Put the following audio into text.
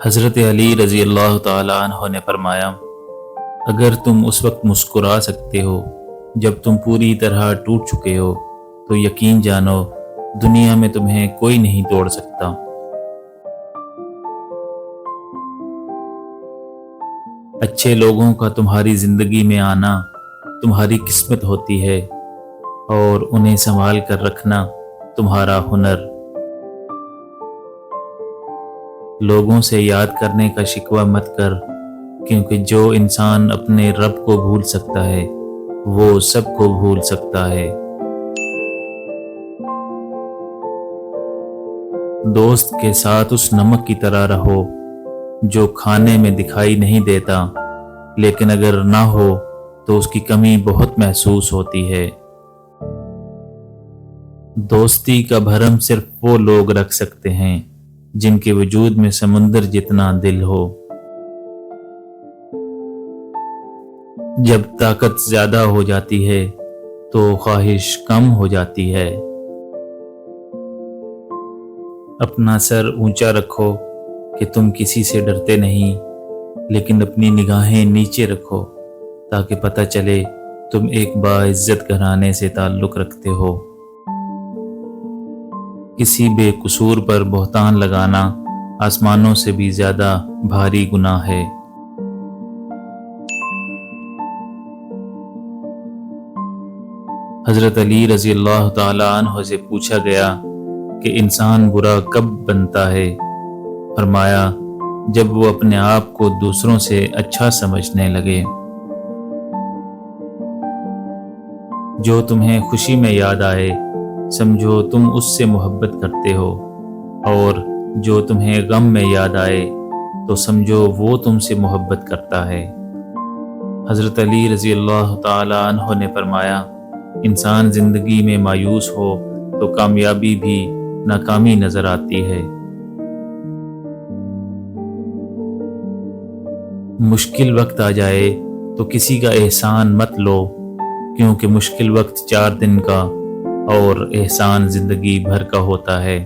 حضرت علی رضی اللہ تعالیٰ عنہ نے فرمایا، اگر تم اس وقت مسکرا سکتے ہو جب تم پوری طرح ٹوٹ چکے ہو تو یقین جانو دنیا میں تمہیں کوئی نہیں توڑ سکتا۔ اچھے لوگوں کا تمہاری زندگی میں آنا تمہاری قسمت ہوتی ہے اور انہیں سنبھال کر رکھنا تمہارا ہنر۔ لوگوں سے یاد کرنے کا شکوہ مت کر، کیونکہ جو انسان اپنے رب کو بھول سکتا ہے وہ سب کو بھول سکتا ہے۔ دوست کے ساتھ اس نمک کی طرح رہو جو کھانے میں دکھائی نہیں دیتا، لیکن اگر نہ ہو تو اس کی کمی بہت محسوس ہوتی ہے۔ دوستی کا بھرم صرف وہ لوگ رکھ سکتے ہیں جن کے وجود میں سمندر جتنا دل ہو۔ جب طاقت زیادہ ہو جاتی ہے تو خواہش کم ہو جاتی ہے۔ اپنا سر اونچا رکھو کہ تم کسی سے ڈرتے نہیں، لیکن اپنی نگاہیں نیچے رکھو تاکہ پتہ چلے تم ایک باعزت گھرانے سے تعلق رکھتے ہو۔ کسی بے قصور پر بہتان لگانا آسمانوں سے بھی زیادہ بھاری گناہ ہے۔ حضرت علی رضی اللہ تعالیٰ عنہ سے پوچھا گیا کہ انسان برا کب بنتا ہے؟ فرمایا، جب وہ اپنے آپ کو دوسروں سے اچھا سمجھنے لگے۔ جو تمہیں خوشی میں یاد آئے سمجھو تم اس سے محبت کرتے ہو، اور جو تمہیں غم میں یاد آئے تو سمجھو وہ تم سے محبت کرتا ہے۔ حضرت علی رضی اللہ تعالیٰ عنہ نے فرمایا، انسان زندگی میں مایوس ہو تو کامیابی بھی ناکامی نظر آتی ہے۔ مشکل وقت آ جائے تو کسی کا احسان مت لو، کیونکہ مشکل وقت 4 دن کا اور احسان زندگی بھر کا ہوتا ہے۔